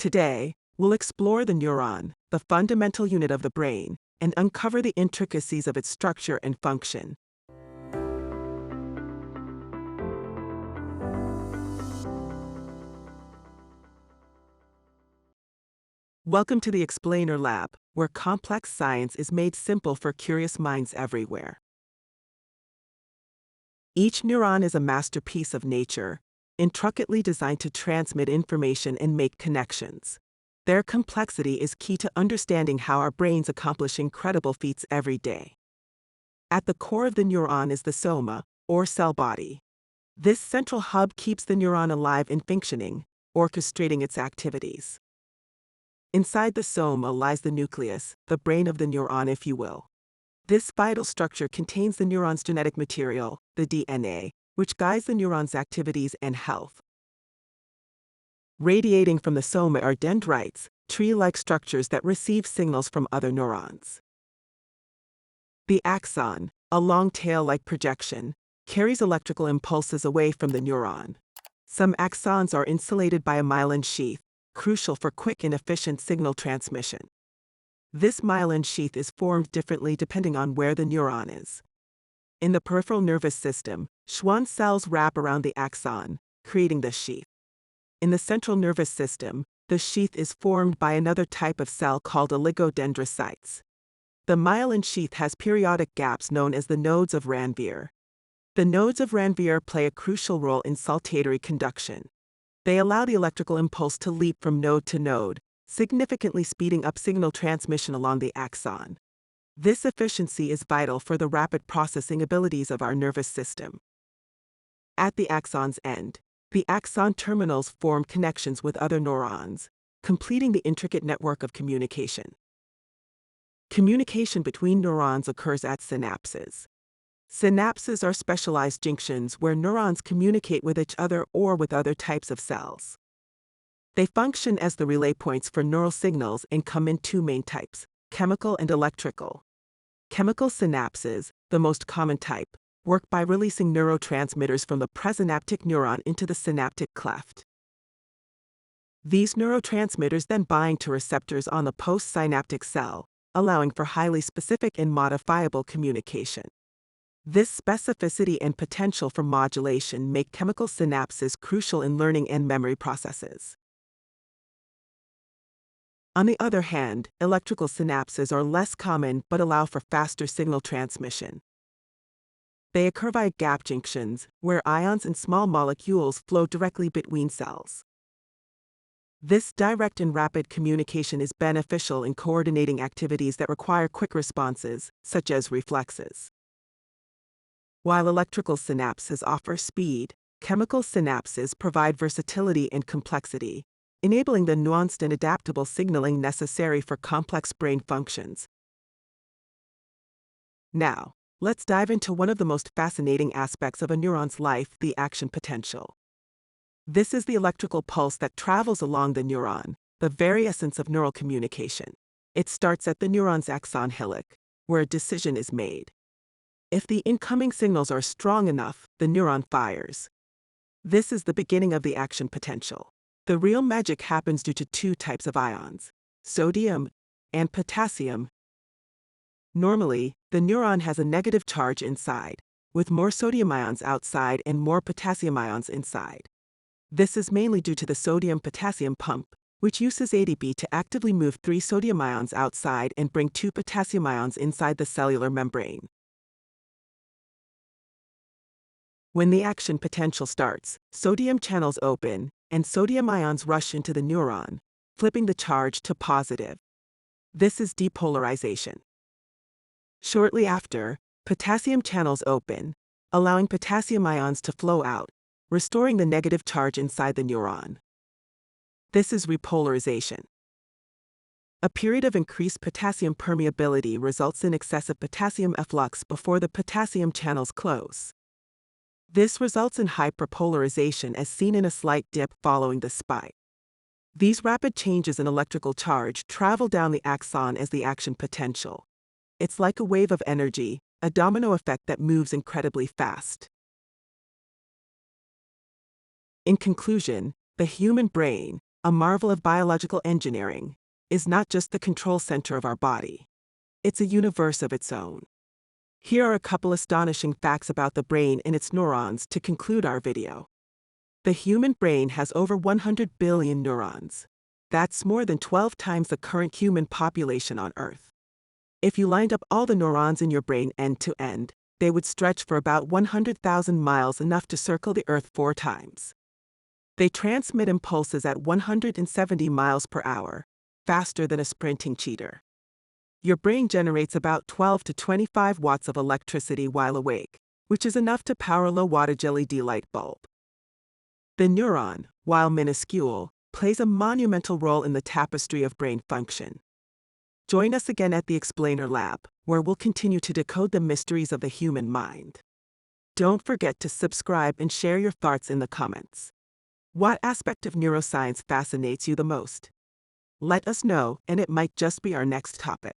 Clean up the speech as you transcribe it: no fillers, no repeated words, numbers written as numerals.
Today, we'll explore the neuron, the fundamental unit of the brain, and uncover the intricacies of its structure and function. Welcome to the Explainer Lab, where complex science is made simple for curious minds everywhere. Each neuron is a masterpiece of nature, intricately designed to transmit information and make connections. Their complexity is key to understanding how our brains accomplish incredible feats every day. At the core of the neuron is the soma, or cell body. This central hub keeps the neuron alive and functioning, orchestrating its activities. Inside the soma lies the nucleus, the brain of the neuron, if you will. This vital structure contains the neuron's genetic material, the DNA, which guides the neuron's activities and health. Radiating from the soma are dendrites, tree-like structures that receive signals from other neurons. The axon, a long tail-like projection, carries electrical impulses away from the neuron. Some axons are insulated by a myelin sheath, crucial for quick and efficient signal transmission. This myelin sheath is formed differently depending on where the neuron is. In the peripheral nervous system, Schwann cells wrap around the axon, creating the sheath. In the central nervous system, the sheath is formed by another type of cell called oligodendrocytes. The myelin sheath has periodic gaps known as the nodes of Ranvier. The nodes of Ranvier play a crucial role in saltatory conduction. They allow the electrical impulse to leap from node to node, significantly speeding up signal transmission along the axon. This efficiency is vital for the rapid processing abilities of our nervous system. At the axon's end, the axon terminals form connections with other neurons, completing the intricate network of communication. Communication between neurons occurs at synapses. Synapses are specialized junctions where neurons communicate with each other or with other types of cells. They function as the relay points for neural signals and come in two main types, chemical and electrical. Chemical synapses, the most common type, work by releasing neurotransmitters from the presynaptic neuron into the synaptic cleft. These neurotransmitters then bind to receptors on the postsynaptic cell, allowing for highly specific and modifiable communication. This specificity and potential for modulation make chemical synapses crucial in learning and memory processes. On the other hand, electrical synapses are less common but allow for faster signal transmission. They occur via gap junctions, where ions and small molecules flow directly between cells. This direct and rapid communication is beneficial in coordinating activities that require quick responses, such as reflexes. While electrical synapses offer speed, chemical synapses provide versatility and complexity, enabling the nuanced and adaptable signaling necessary for complex brain functions. Now, let's dive into one of the most fascinating aspects of a neuron's life, the action potential. This is the electrical pulse that travels along the neuron, the very essence of neural communication. It starts at the neuron's axon hillock, where a decision is made. If the incoming signals are strong enough, the neuron fires. This is the beginning of the action potential. The real magic happens due to two types of ions, sodium and potassium. Normally, the neuron has a negative charge inside, with more sodium ions outside and more potassium ions inside. This is mainly due to the sodium-potassium pump, which uses ATP to actively move 3 sodium ions outside and bring 2 potassium ions inside the cellular membrane. When the action potential starts, sodium channels open, and sodium ions rush into the neuron, flipping the charge to positive. This is depolarization. Shortly after, potassium channels open, allowing potassium ions to flow out, restoring the negative charge inside the neuron. This is repolarization. A period of increased potassium permeability results in excessive potassium efflux before the potassium channels close. This results in hyperpolarization as seen in a slight dip following the spike. These rapid changes in electrical charge travel down the axon as the action potential. It's like a wave of energy, a domino effect that moves incredibly fast. In conclusion, the human brain, a marvel of biological engineering, is not just the control center of our body. It's a universe of its own. Here are a couple astonishing facts about the brain and its neurons to conclude our video. The human brain has over 100 billion neurons. That's more than 12 times the current human population on Earth. If you lined up all the neurons in your brain end to end, they would stretch for about 100,000 miles, enough to circle the Earth 4 times. They transmit impulses at 170 miles per hour, faster than a sprinting cheetah. Your brain generates about 12 to 25 watts of electricity while awake, which is enough to power a low-wattage LED light bulb. The neuron, while minuscule, plays a monumental role in the tapestry of brain function. Join us again at the Explainer Lab, where we'll continue to decode the mysteries of the human mind. Don't forget to subscribe and share your thoughts in the comments. What aspect of neuroscience fascinates you the most? Let us know, and it might just be our next topic.